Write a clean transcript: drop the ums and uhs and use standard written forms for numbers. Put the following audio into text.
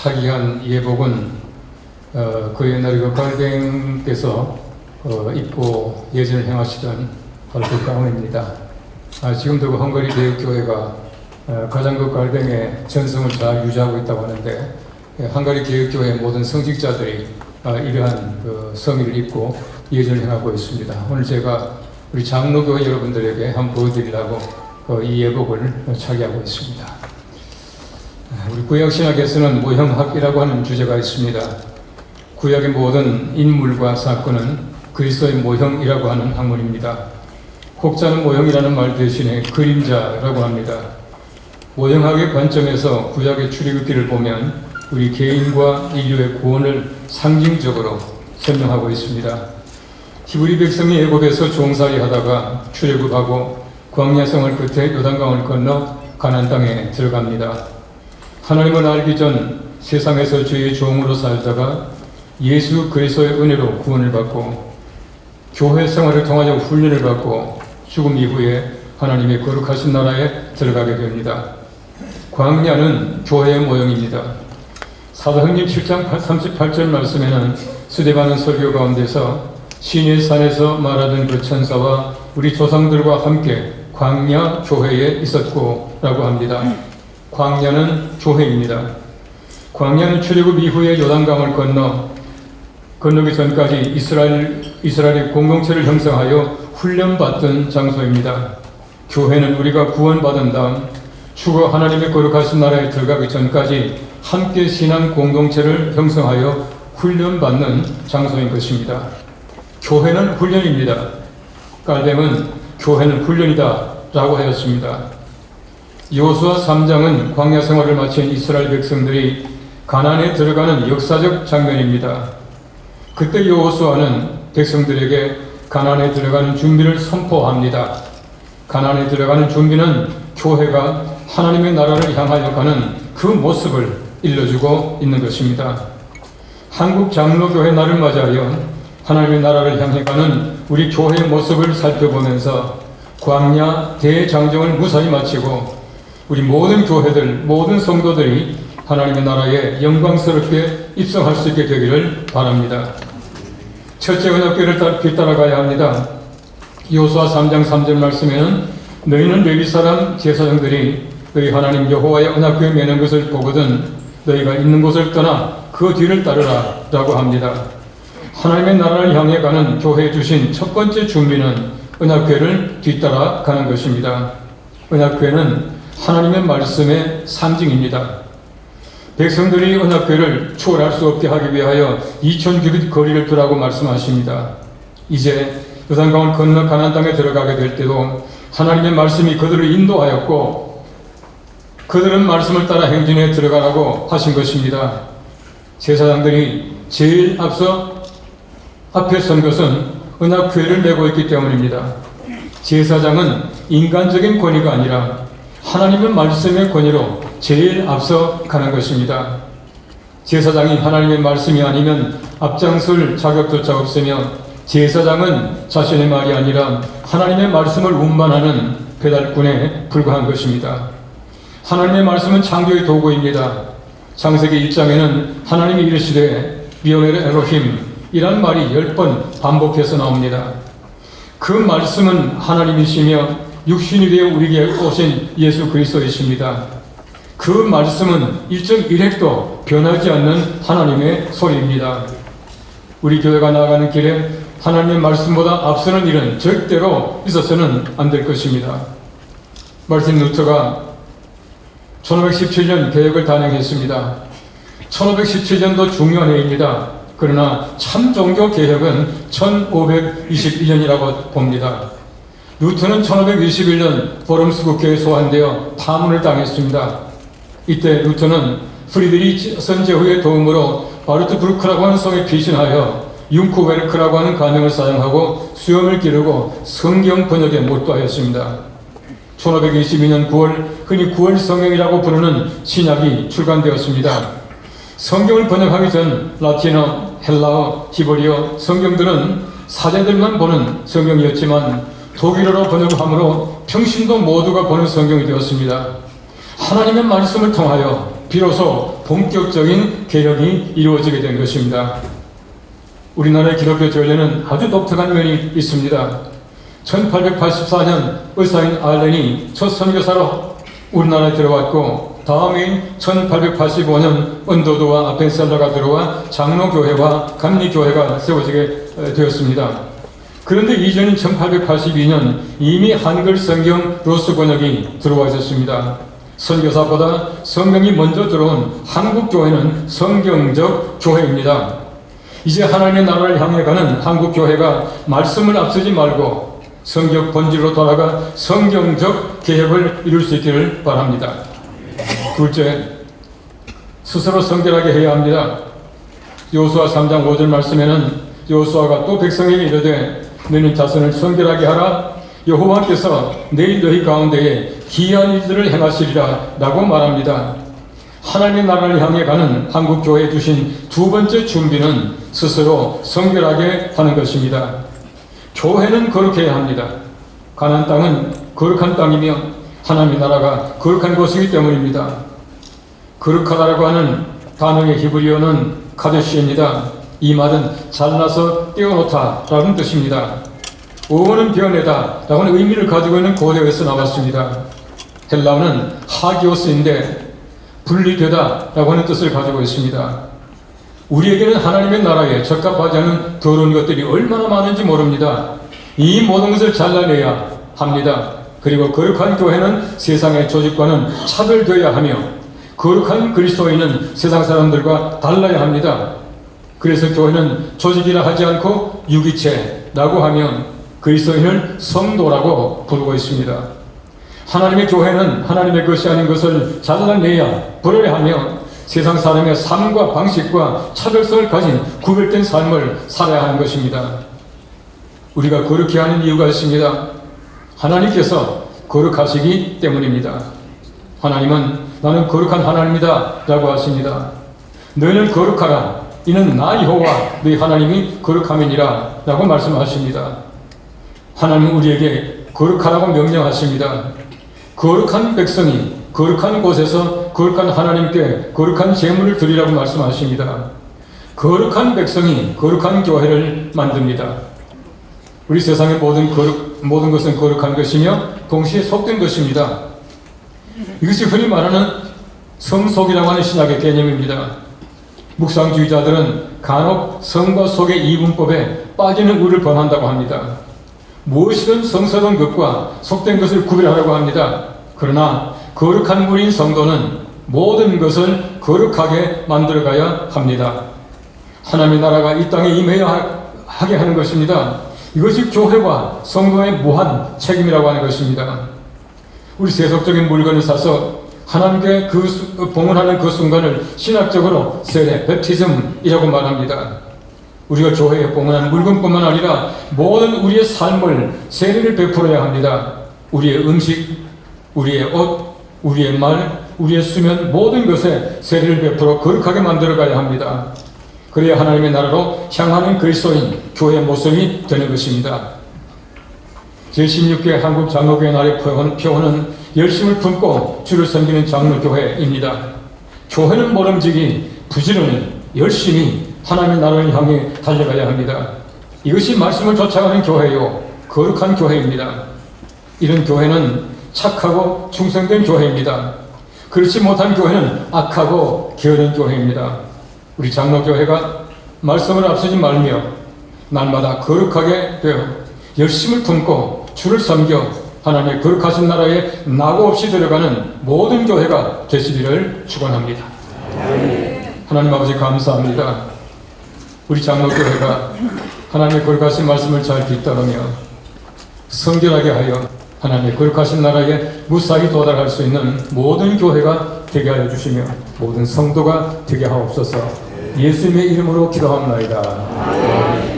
차기한 예복은 그 옛날에 그 갈뱅께서 입고 예전을 행하시던 바로 그 가운입니다. 지금도 그 헝가리 개혁교회가 가장 그 갈뱅의 전승을 잘 유지하고 있다고 하는데, 헝가리 개혁교회의 모든 성직자들이 이러한 그 성의를 입고 예전을 행하고 있습니다. 오늘 제가 우리 장로교회 여러분들에게 한번 보여드리려고 이 예복을 차기하고 있습니다. 우리 구약신학에서는 모형학이라고 하는 주제가 있습니다. 구약의 모든 인물과 사건은 그리스도의 모형이라고 하는 학문입니다. 혹자는 모형이라는 말 대신에 그림자라고 합니다. 모형학의 관점에서 구약의 출애굽기를 보면 우리 개인과 인류의 구원을 상징적으로 설명하고 있습니다. 히브리 백성이 애굽에서 종살이 하다가 출애굽하고 광야생활 끝에 요단강을 건너 가나안 땅에 들어갑니다. 하나님을 알기 전 세상에서 주의 종으로 살다가 예수 그리스도의 은혜로 구원을 받고 교회 생활을 통하여 훈련을 받고 죽음 이후에 하나님의 거룩하신 나라에 들어가게 됩니다. 광야는 교회의 모형입니다. 사도행전 7장 38절 말씀에는 스데반은 설교 가운데서 시내 산에서 말하던 그 천사와 우리 조상들과 함께 광야 교회에 있었고 라고 합니다. 광야는 교회입니다. 광야는 출애굽 이후에 요단강을 건너기 전까지 이스라엘의 공동체를 형성하여 훈련받던 장소입니다. 교회는 우리가 구원받은 다음 죽어 하나님의 거룩하신 나라에 들어가기 전까지 함께 신앙 공동체를 형성하여 훈련받는 장소인 것입니다. 교회는 훈련입니다. 갈뱅은 교회는 훈련이다 라고 하였습니다. 여호수아 3장은 광야 생활을 마친 이스라엘 백성들이 가나안에 들어가는 역사적 장면입니다. 그때 여호수아는 백성들에게 가나안에 들어가는 준비를 선포합니다. 가나안에 들어가는 준비는 교회가 하나님의 나라를 향하여 가는 그 모습을 일러주고 있는 것입니다. 한국 장로교회 날을 맞이하여 하나님의 나라를 향해 가는 우리 교회의 모습을 살펴보면서 광야 대장정을 무사히 마치고 우리 모든 교회들, 모든 성도들이 하나님의 나라에 영광스럽게 입성할 수 있게 되기를 바랍니다. 첫째 언약궤를 뒤따라가야 합니다. 여호수아 3장 3절 말씀에는 너희는 레위 사람 제사장들이 너희 하나님 여호와의 언약궤에 매는 것을 보거든 너희가 있는 곳을 떠나 그 뒤를 따르라 라고 합니다. 하나님의 나라를 향해 가는 교회에 주신 첫 번째 준비는 언약궤를 뒤따라 가는 것입니다. 언약궤는 하나님의 말씀의 상징입니다. 백성들이 언약궤를 초월할 수 없게 하기 위하여 2000규빗 거리를 두라고 말씀하십니다. 이제 요단강을 건너 가나안 땅에 들어가게 될 때도 하나님의 말씀이 그들을 인도하였고 그들은 말씀을 따라 행진에 들어가라고 하신 것입니다. 제사장들이 제일 앞에 선 것은 언약궤를 메고 있기 때문입니다. 제사장은 인간적인 권위가 아니라 하나님의 말씀의 권위로 제일 앞서 가는 것입니다. 제사장이 하나님의 말씀이 아니면 앞장설 자격조차 없으며 제사장은 자신의 말이 아니라 하나님의 말씀을 운반하는 배달꾼에 불과한 것입니다. 하나님의 말씀은 창조의 도구입니다. 창세기 1장에는 하나님이 이르시되 비오멜 에로힘 이란 말이 10번 반복해서 나옵니다. 그 말씀은 하나님이시며 육신이 되어 우리에게 오신 예수 그리스도이십니다. 그 말씀은 1.1핵도 변하지 않는 하나님의 소리입니다. 우리 교회가 나아가는 길에 하나님의 말씀보다 앞서는 일은 절대로 있어서는 안 될 것입니다. 말틴 루터가 1517년 개혁을 단행했습니다. 1517년도 중요한 해입니다. 그러나 참 종교 개혁은 1521년이라고 봅니다. 루터는 1521년 보름스 국회에 소환되어 파문을 당했습니다. 이때 루터는 프리드리치 선제후의 도움으로 바르트브루크라고 하는 성에 피신하여 융크베르크라고 하는 가명을 사용하고 수염을 기르고 성경 번역에 몰두하였습니다. 1522년 9월 흔히 9월 성경이라고 부르는 신약이 출간되었습니다. 성경을 번역하기 전 라틴어, 헬라어, 히브리어 성경들은 사제들만 보는 성경이었지만 독일어로 번역함으로 평신도 모두가 보는 성경이 되었습니다. 하나님의 말씀을 통하여 비로소 본격적인 개혁이 이루어지게 된 것입니다. 우리나라의 기독교 전례는 아주 독특한 면이 있습니다. 1884년 의사인 알렌이 첫 선교사로 우리나라에 들어왔고, 다음인 1885년 언더도와 아펜셀러가 들어와 장로교회와 감리교회가 세워지게 되었습니다. 그런데 이전인 1882년 이미 한글 성경 로스 번역이 들어와 있었습니다. 선교사보다 성경이 먼저 들어온 한국 교회는 성경적 교회입니다. 이제 하나님의 나라를 향해 가는 한국 교회가 말씀을 앞서지 말고 성경 본질로 돌아가 성경적 개혁을 이룰 수 있기를 바랍니다. 둘째, 스스로 성결하게 해야 합니다. 여호수아 3장 5절 말씀에는 여호수아가 또 백성에게 이르되 너는 자손을 성결하게 하라. 여호와께서 내일 너희 가운데에 기이한 일들을 행하시리라 라고 말합니다. 하나님의 나라를 향해 가는 한국교회에 주신 두 번째 준비는 스스로 성결하게 하는 것입니다. 교회는 거룩해야 합니다. 가나안 땅은 거룩한 땅이며 하나님의 나라가 거룩한 곳이기 때문입니다. 거룩하다라고 하는 단어의 히브리어는 카데시입니다. 이 말은 잘라서 떼어놓다라는 뜻입니다. 어원은 베어내다 라고는 의미를 가지고 있는 고대어에서 나왔습니다. 헬라어는 하기오스인데 분리되다 라고 하는 뜻을 가지고 있습니다. 우리에게는 하나님의 나라에 적합하지 않은 더러운 것들이 얼마나 많은지 모릅니다. 이 모든 것을 잘라내야 합니다. 그리고 거룩한 교회는 세상의 조직과는 차별되어야 하며 거룩한 그리스도인은 세상 사람들과 달라야 합니다. 그래서 교회는 조직이라 하지 않고 유기체라고 하면 그리스도인을 성도라고 부르고 있습니다. 하나님의 교회는 하나님의 것이 아닌 것을 잘라내야 버려야 하며 세상 사람의 삶과 방식과 차별성을 가진 구별된 삶을 살아야 하는 것입니다. 우리가 거룩히 하는 이유가 있습니다. 하나님께서 거룩하시기 때문입니다. 하나님은 나는 거룩한 하나님이다 라고 하십니다. 너희는 거룩하라. 이는 나 여호와 너희 하나님이 거룩함이니라 라고 말씀하십니다. 하나님은 우리에게 거룩하라고 명령하십니다. 거룩한 백성이 거룩한 곳에서 거룩한 하나님께 거룩한 제물을 드리라고 말씀하십니다. 거룩한 백성이 거룩한 교회를 만듭니다. 우리 세상의 모든 것은 거룩한 것이며 동시에 속된 것입니다. 이것이 흔히 말하는 성속이라고 하는 신학의 개념입니다. 묵상주의자들은 간혹 성과 속의 이분법에 빠지는 우를 범한다고 합니다. 무엇이든 성스러운 것과 속된 것을 구별하라고 합니다. 그러나 거룩한 무리인 성도는 모든 것을 거룩하게 만들어가야 합니다. 하나님의 나라가 이 땅에 임해야 하게 하는 것입니다. 이것이 교회와 성도의 무한 책임이라고 하는 것입니다. 우리 세속적인 물건을 사서 하나님께 봉헌하는 그 순간을 신학적으로 세례, 베프티즘이라고 말합니다. 우리가 교회에 봉헌하는 물건뿐만 아니라 모든 우리의 삶을 세례를 베풀어야 합니다. 우리의 음식, 우리의 옷, 우리의 말, 우리의 수면 모든 것에 세례를 베풀어 거룩하게 만들어가야 합니다. 그래야 하나님의 나라로 향하는 그리스도인 교회의 모습이 되는 것입니다. 제16회 한국 장로교회 날의 표어는 열심을 품고 주를 섬기는 장로교회입니다. 교회는 모름지기 부지런히 열심히 하나님의 나라를 향해 달려가야 합니다. 이것이 말씀을 쫓아가는 교회요 거룩한 교회입니다. 이런 교회는 착하고 충성된 교회입니다. 그렇지 못한 교회는 악하고 게으른 교회입니다. 우리 장로교회가 말씀을 앞서지 말며 날마다 거룩하게 되어 열심을 품고 주를 섬겨 하나님의 거룩하신 나라에 낙오 없이 들어가는 모든 교회가 되시기를 축원합니다. 하나님 아버지 감사합니다. 우리 장로교회가 하나님의 거룩하신 말씀을 잘 뒤따르며 성결하게 하여 하나님의 거룩하신 나라에 무사히 도달할 수 있는 모든 교회가 되게 하여 주시며 모든 성도가 되게 하옵소서. 예수님의 이름으로 기도합니다.